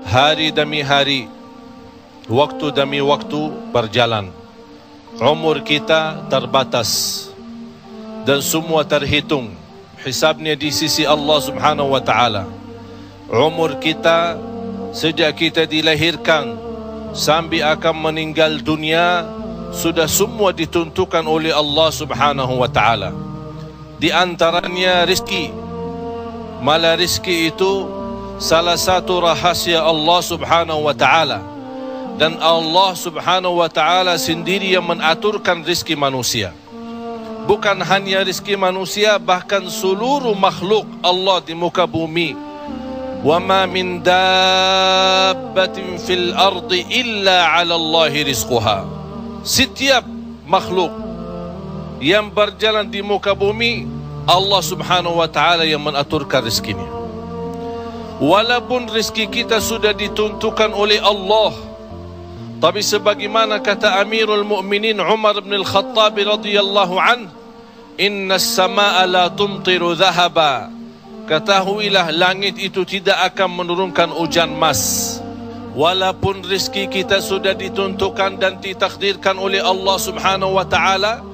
Hari demi hari, waktu demi waktu berjalan. Umur kita terbatas dan semua terhitung hisabnya di sisi Allah Subhanahu wa taala. Umur kita sejak kita dilahirkan sampai akan meninggal dunia sudah semua ditentukan oleh Allah Subhanahu wa taala. Di antaranya rezeki. Malah rezeki itu salah satu rahasia Allah Subhanahu wa taala, dan Allah Subhanahu wa taala sendiri yang mengaturkan rezeki manusia. Bukan hanya rezeki manusia, bahkan seluruh makhluk Allah di muka bumi. Wa ma min dabbatin fil ardi illa 'ala Allahi rizquha. Setiap makhluk yang berjalan di muka bumi, Allah Subhanahu wa taala yang mengaturkan rezekinya. Walaupun rezeki kita sudah ditentukan oleh Allah, tapi sebagaimana kata Amirul Mukminin Umar bin Al-Khattab radhiyallahu an, inna as-samaa'a la tumtiru dhahaba. Ketahuilah langit itu tidak akan menurunkan hujan emas. Walaupun rezeki kita sudah ditentukan dan ditakdirkan oleh Allah Subhanahu wa taala,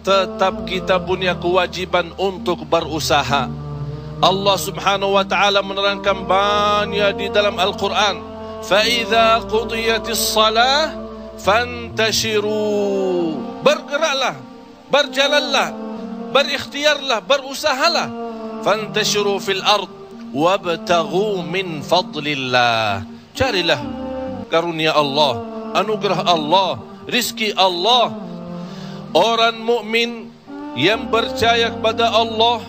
tetap kita punya kewajiban untuk berusaha. Allah Subhanahu wa taala menerangkan banyak di dalam Al-Quran, فَإِذَا قُضِيَتِ الصَّلَاةِ فَانْتَشِرُوا. Bergeraklah, berjalanlah, berikhtiarlah, berusahalah. فَانْتَشِرُوا فِي الْأَرْضِ وَابْتَغُوا مِنْ فَضْلِ اللَّهِ. Carilah karunia Allah, anugerah Allah, rizki Allah. Orang mukmin yang percaya kepada Allah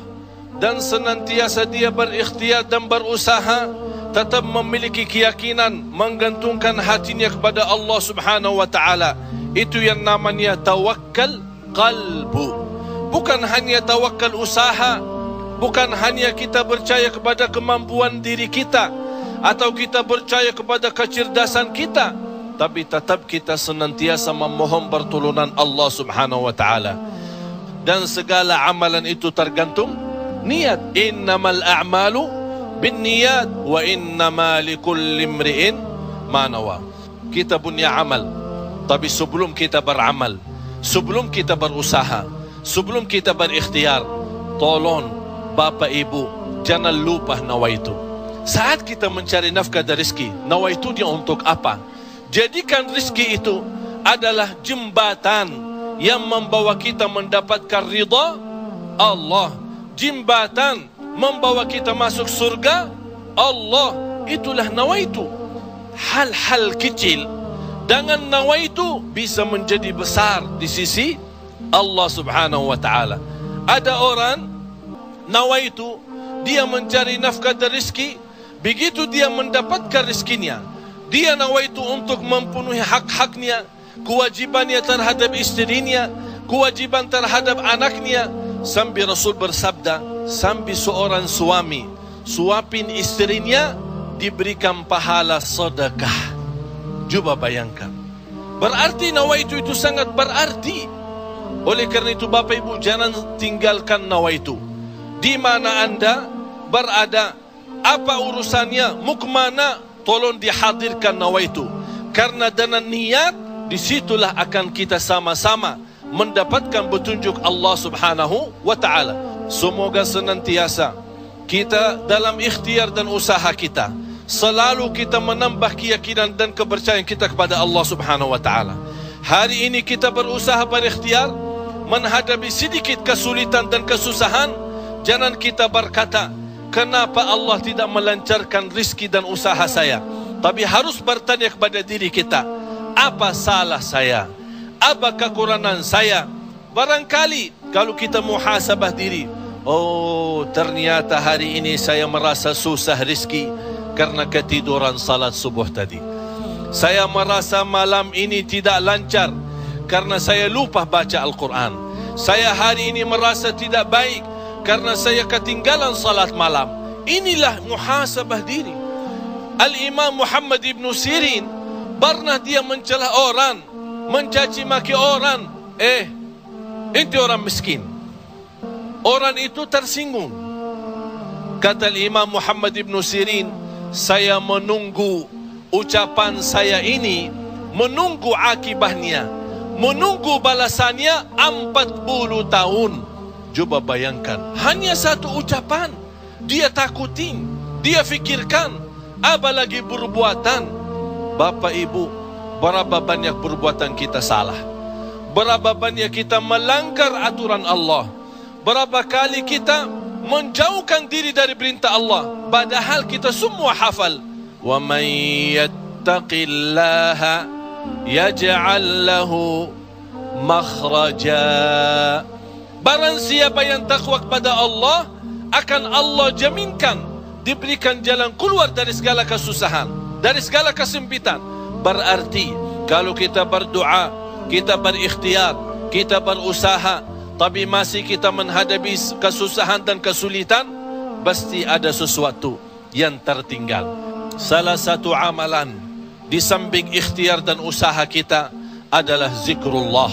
dan senantiasa dia berikhtiar dan berusaha, tetap memiliki keyakinan, menggantungkan hatinya kepada Allah Subhanahu wa taala. Itu yang namanya tawakkal qalbu. Bukan hanya tawakal usaha, bukan hanya kita percaya kepada kemampuan diri kita atau kita percaya kepada kecerdasan kita, tapi tetap kita senantiasa memohon pertolongan Allah Subhanahu wa taala. Dan segala amalan itu tergantung niat. Innamal a'malu binniyat wa innama likulli imri'in ma nawa. Kita punya amal, tapi sebelum kita beramal, sebelum kita berusaha, sebelum kita berikhtiar, tolong Bapak Ibu jangan lupa nawaitu. Saat kita mencari nafkah dan rezeki, nawaitunya untuk apa? Jadikan rezeki itu adalah jembatan yang membawa kita mendapatkan ridha Allah, jembatan membawa kita masuk surga Allah. Itulah nawaitu. Hal-hal kecil dengan nawaitu bisa menjadi besar di sisi Allah Subhanahu wa taala. Ada orang nawaitu, dia mencari nafkah dan rezeki, begitu dia mendapatkan rezekinya, dia nawaitu untuk memenuhi hak-haknya, kewajibannya terhadap istrinya, kewajiban terhadap anaknya. Sampai Rasul bersabda, sampai seorang suami suapin istrinya diberikan pahala sedekah. Coba bayangkan, berarti nawaitu itu sangat berarti. Oleh karena itu Bapak Ibu jangan tinggalkan nawaitu. Di mana Anda berada, apa urusannya, mau kemana, tolong dihadirkan nawaitu. Karena dengan niat, disitulah akan kita sama-sama mendapatkan petunjuk Allah Subhanahu wa ta'ala. Semoga senantiasa kita dalam ikhtiar dan usaha kita, selalu kita menambah keyakinan dan kepercayaan kita kepada Allah Subhanahu wa ta'ala. Hari ini kita berusaha berikhtiar menghadapi sedikit kesulitan dan kesusahan. Jangan kita berkata, kenapa Allah tidak melancarkan rizki dan usaha saya? Tapi harus bertanya kepada diri kita, apa salah saya? Apa kekurangan saya? Barangkali kalau kita muhasabah diri, oh ternyata hari ini saya merasa susah rizki karena ketiduran salat subuh tadi. Saya merasa malam ini tidak lancar karena saya lupa baca Al-Quran. Saya hari ini merasa tidak baik karena saya ketinggalan salat malam. Inilah muhasabah diri. Al-Imam Muhammad ibn Sirin pernah dia mencela orang, mencaci maki orang. Itu orang miskin. Orang itu tersinggung. Kata Imam Muhammad ibn Sirin, saya menunggu ucapan saya ini, menunggu akibahnya, menunggu balasannya 40 tahun. Coba bayangkan, hanya satu ucapan dia takutin, dia fikirkan, apalagi perbuatan. Bapak Ibu, berapa banyak perbuatan kita salah, berapa banyak kita melanggar aturan Allah, berapa kali kita menjauhkan diri dari perintah Allah, padahal kita semua hafal. Wa may yattaqillaha yaj'al lahu makhraja. Barang siapa yang takwa kepada Allah, akan Allah jaminkan diberikan jalan keluar dari segala kesusahan, dari segala kesempitan. Berarti kalau kita berdoa, kita berikhtiar, kita berusaha, tapi masih kita menghadapi kesusahan dan kesulitan, pasti ada sesuatu yang tertinggal. Salah satu amalan di samping ikhtiar dan usaha kita adalah zikrullah,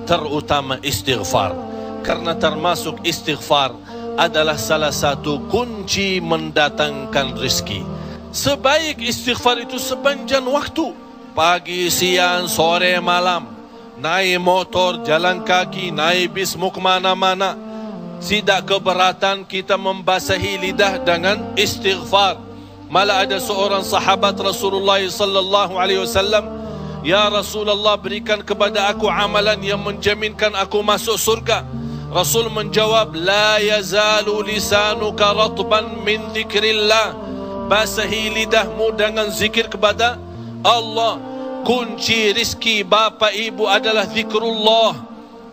terutama istighfar. Karena termasuk istighfar adalah salah satu kunci mendatangkan rezeki. Sebaik istighfar itu sepanjang waktu, pagi, siang, sore, malam, naik motor, jalan kaki, naik bis, mau kemana-mana, tidak keberatan kita membasahi lidah dengan istighfar. Malah ada seorang sahabat Rasulullah sallallahu alaihi wasallam, "Ya Rasulullah, berikan kepada aku amalan yang menjaminkan aku masuk surga." Rasul menjawab, "La yazalu lisanuka ratban min dzikrillah." Basahi lidahmu dengan zikir kepada Allah. Kunci rizki Bapak Ibu adalah zikrullah.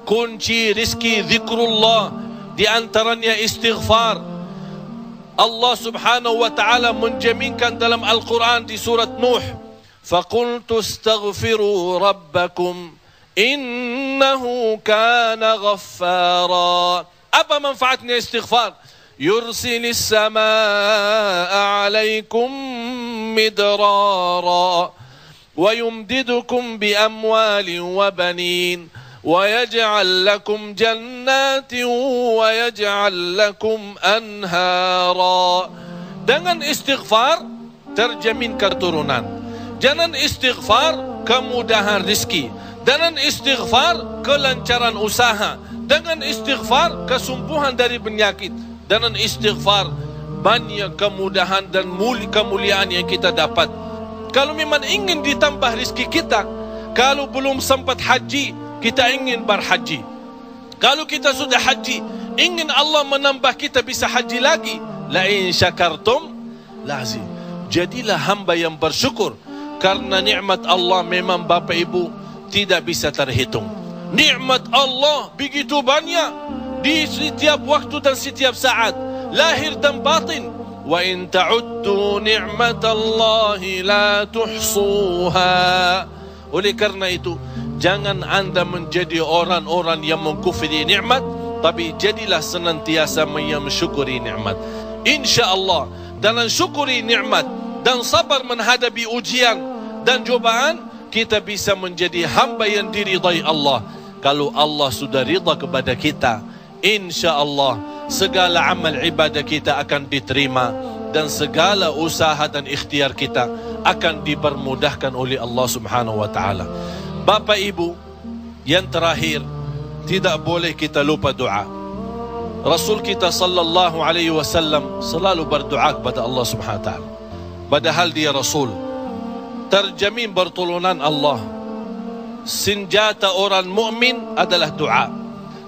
Kunci rizki zikrullah, di antaranya istighfar. Allah Subhanahu wa taala menjaminkan dalam Al-Quran di surat Nuh, "Faqultu astaghfiru rabbakum innahu kana ghaffara." Apa manfaatnya istighfar? Yursilis samaa alaikum midrara wa yumdidukum bi amwalin wa banin wa yaj'al lakum jannatin wa yaj'al lakum anhara. Dengan istighfar terjamin keturunan. Dengan istighfar kemudahan rezeki. Dengan istighfar kelancaran usaha. Dengan istighfar kesembuhan dari penyakit. Dengan istighfar banyak kemudahan dan kemuliaan yang kita dapat. Kalau memang ingin ditambah rezeki kita, kalau belum sempat haji, kita ingin berhaji. Kalau kita sudah haji, ingin Allah menambah kita bisa haji lagi. La in syakartum lazim. Jadilah hamba yang bersyukur, karena nikmat Allah memang Bapak Ibu tidak bisa terhitung. Nikmat Allah begitu banyak di setiap waktu dan setiap saat, lahir dan batin. Wa in ta'uddu ni'matallahi la tuhsuha. Oleh karena itu, jangan anda menjadi orang-orang yang mengkufri nikmat, tapi jadilah senantiasa yang mensyukuri nikmat. InsyaAllah dalam syukuri nikmat dan sabar menghadapi ujian dan cobaan, kita bisa menjadi hamba yang diridai Allah. Kalau Allah sudah ridha kepada kita, InsyaAllah segala amal ibadah kita akan diterima, dan segala usaha dan ikhtiar kita akan dipermudahkan oleh Allah Subhanahu wa ta'ala. Bapak Ibu, yang terakhir, tidak boleh kita lupa doa. Rasul kita sallallahu alaihi wasallam selalu berdoa kepada Allah Subhanahu wa ta'ala. Padahal dia Rasul, terjamin pertolongan Allah. Senjata orang mukmin adalah doa,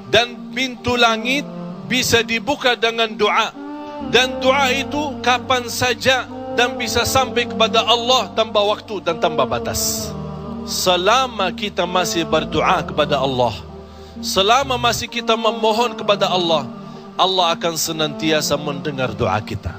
dan pintu langit bisa dibuka dengan doa, dan doa itu kapan saja dan bisa sampai kepada Allah tanpa waktu dan tanpa batas. Selama kita masih berdoa kepada Allah, selama masih kita memohon kepada Allah, Allah akan senantiasa mendengar doa kita.